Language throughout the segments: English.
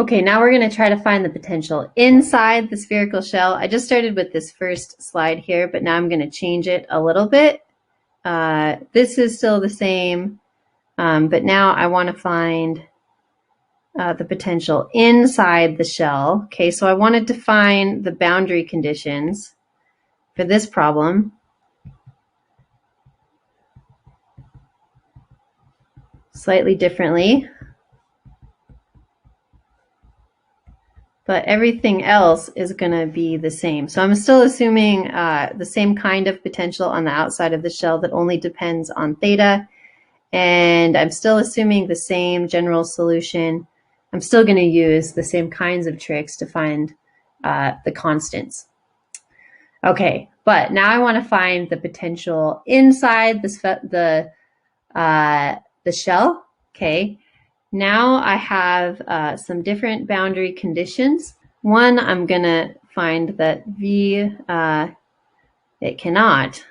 Okay, now we're going to try to find the potential inside the spherical shell. I just started with this first slide here, but now I'm going to change it a little bit. This is still the same, but now I want to find the potential inside the shell. Okay, so I want to define the boundary conditions for this problem. Slightly differently. But everything else is going to be the same. So I'm still assuming the same kind of potential on the outside of the shell that only depends on theta. And I'm still assuming the same general solution. I'm still going to use the same kinds of tricks to find the constants. Okay, but now I want to find the potential inside the shell. Okay. Now I have some different boundary conditions. One, I'm going to find that V, it cannot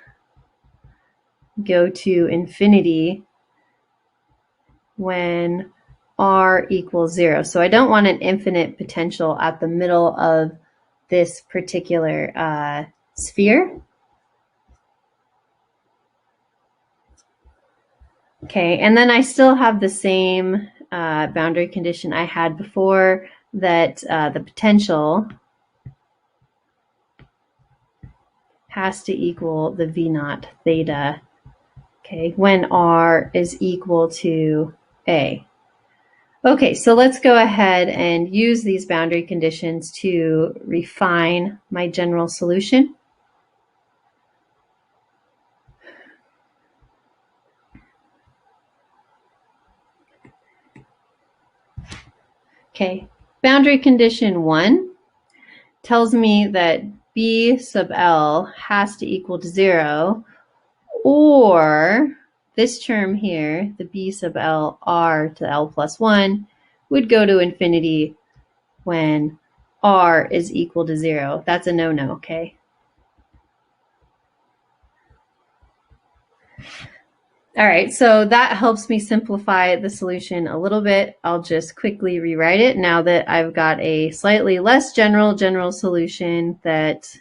go to infinity when R equals 0. So I don't want an infinite potential at the middle of this particular sphere. Okay, and then I still have the same boundary condition I had before, that the potential has to equal the V naught theta, okay, when R is equal to A. Okay, so let's go ahead and use these boundary conditions to refine my general solution. Okay, boundary condition 1 tells me that B sub L has to equal to 0, or this term here, the B sub L R to L plus 1, would go to infinity when R is equal to 0. That's a no-no, okay? All right, so that helps me simplify the solution a little bit. I'll just quickly rewrite it now that I've got a slightly less general solution that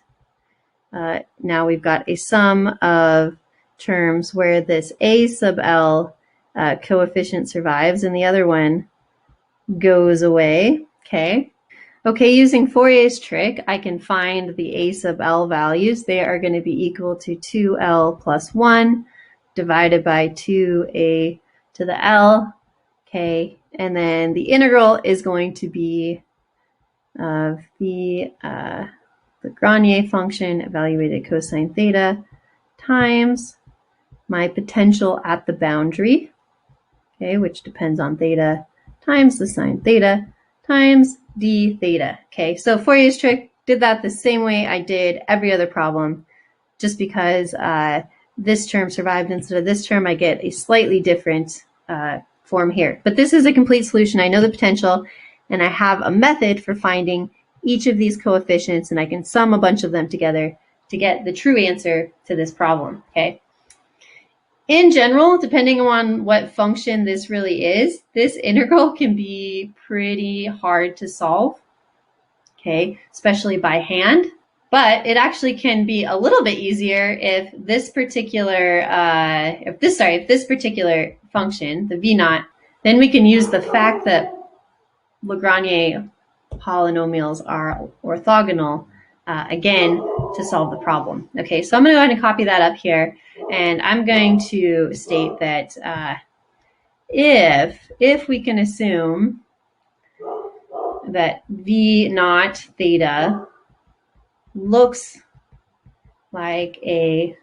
now we've got a sum of terms where this A sub L coefficient survives and the other one goes away, okay? Okay, using Fourier's trick, I can find the A sub L values. They are going to be equal to 2L plus 1 divided by 2A to the L, okay? And then the integral is going to be of the Lagrange function evaluated cosine theta times my potential at the boundary, okay, which depends on theta, times the sine theta times d theta. Okay, so Fourier's trick did that the same way I did every other problem. Just because this term survived instead of this term, I get a slightly different form here. But this is a complete solution. I know the potential, and I have a method for finding each of these coefficients, and I can sum a bunch of them together to get the true answer to this problem, okay? In general, depending on what function this really is, this integral can be pretty hard to solve, okay, especially by hand. But it actually can be a little bit easier if this particular function, the V naught, then we can use the fact that Lagrange polynomials are orthogonal again to solve the problem. Okay, so I'm going to go ahead and copy that up here, and I'm going to state that if we can assume that V naught theta looks like a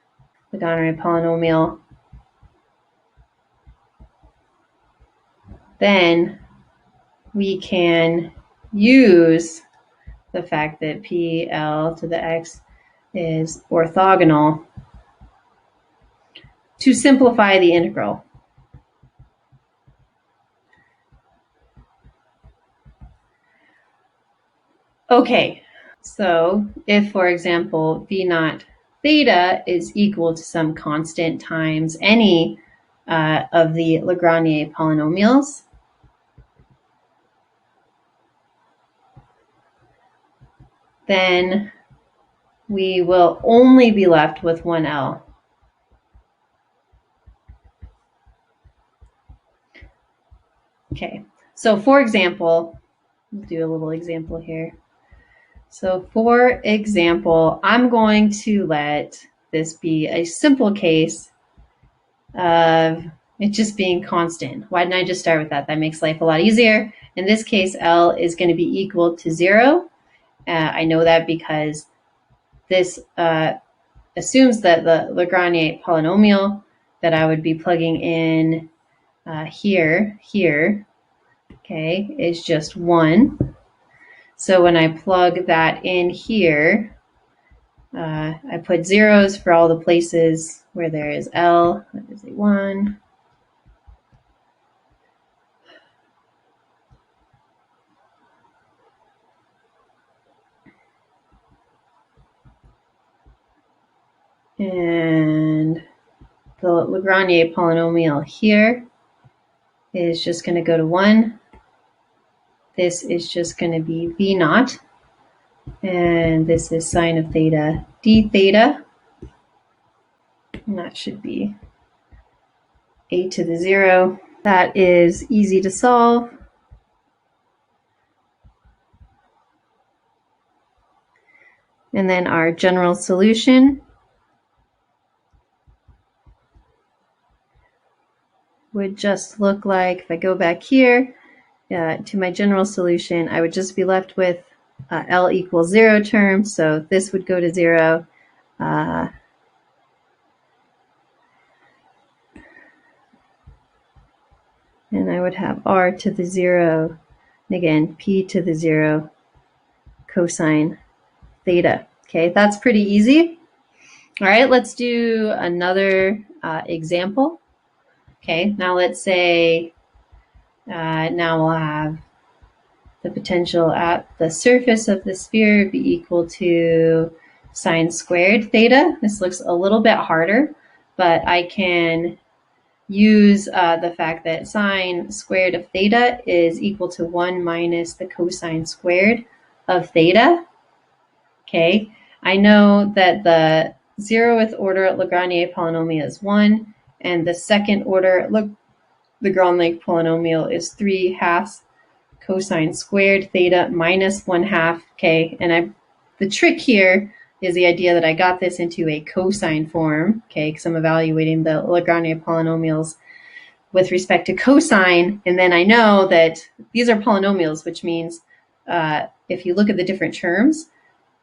Lagrange polynomial, then we can use the fact that PL to the X is orthogonal to simplify the integral. Okay, so if, for example, V naught theta is equal to some constant times any of the Lagrange polynomials, then we will only be left with one L. Okay, so for example, we'll do a little example here. So for example, I'm going to let this be a simple case of it just being constant. Why didn't I just start with that? That makes life a lot easier. In this case, L is going to be equal to 0. I know that because this assumes that the Lagrange polynomial that I would be plugging in here, okay, is just 1. So when I plug that in here, I put zeros for all the places where there is L. That is a 1. And the Lagrange polynomial here is just going to go to 1. This is just going to be V naught. And this is sine of theta d theta. And that should be a to the 0. That is easy to solve. And then our general solution would just look like, if I go back here to my general solution, I would just be left with L equals 0 term. So this would go to 0. And I would have R to the 0, and again, P to the 0 cosine theta. Okay, that's pretty easy. All right, let's do another example. Okay, now let's say now we'll have the potential at the surface of the sphere be equal to sine squared theta. This looks a little bit harder, but I can use the fact that sine squared of theta is equal to 1 minus the cosine squared of theta. Okay, I know that the 0th order Lagrange polynomial is 1, and the second order Lagrange polynomial is 3/2 cosine squared theta minus 1/2. Okay, and the trick here is the idea that I got this into a cosine form, okay, because I'm evaluating the Lagrange polynomials with respect to cosine, and then I know that these are polynomials, which means if you look at the different terms,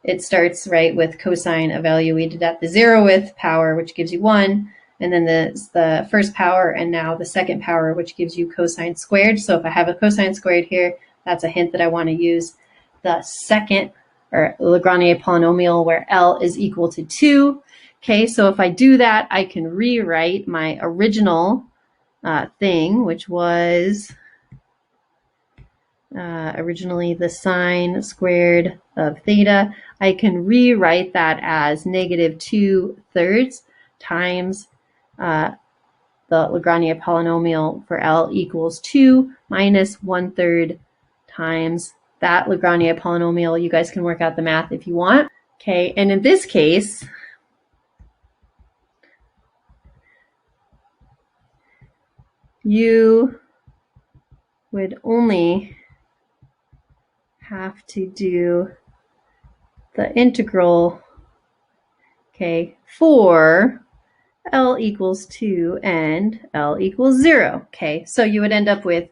it starts right with cosine evaluated at the 0th power, which gives you 1, and then the first power, and now the second power, which gives you cosine squared. So if I have a cosine squared here, that's a hint that I want to use the second or Lagrange polynomial where L is equal to 2. Okay, so if I do that, I can rewrite my original thing, which was originally the sine squared of theta. I can rewrite that as negative 2/3 times the Lagrange polynomial for L equals 2 minus 1/3 times that Lagrange polynomial. You guys can work out the math if you want. Okay, and in this case, you would only have to do the integral, okay, for L equals 2 and L equals 0. Okay, so you would end up with,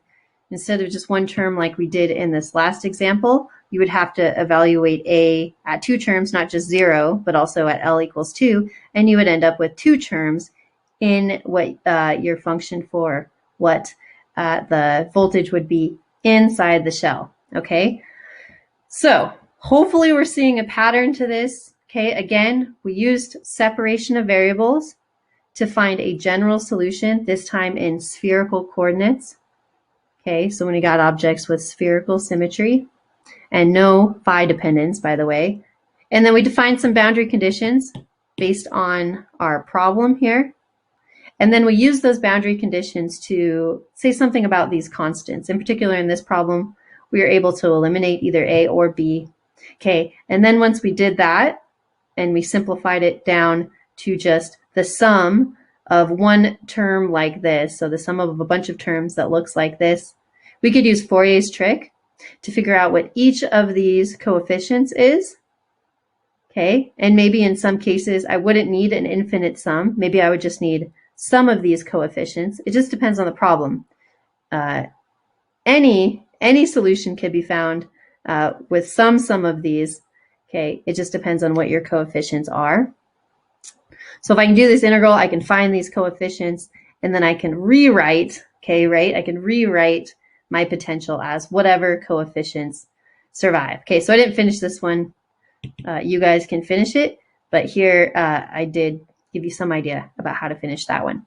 instead of just one term like we did in this last example, you would have to evaluate A at 2 terms, not just 0, but also at L equals 2, and you would end up with 2 terms in what your function for what the voltage would be inside the shell. Okay, so hopefully we're seeing a pattern to this. Okay, again, we used separation of variables to find a general solution, this time in spherical coordinates. Okay, so when we got objects with spherical symmetry and no phi dependence, by the way. And then we defined some boundary conditions based on our problem here. And then we use those boundary conditions to say something about these constants. In particular, in this problem, we are able to eliminate either A or B. Okay, and then once we did that and we simplified it down to just the sum of one term like this, so the sum of a bunch of terms that looks like this, we could use Fourier's trick to figure out what each of these coefficients is. Okay, and maybe in some cases I wouldn't need an infinite sum. Maybe I would just need some of these coefficients. It just depends on the problem. Any solution can be found with some sum of these. Okay, it just depends on what your coefficients are. So if I can do this integral, I can find these coefficients, and then I can rewrite, okay, right? I can rewrite my potential as whatever coefficients survive. Okay, so I didn't finish this one. You guys can finish it, but here I did give you some idea about how to finish that one.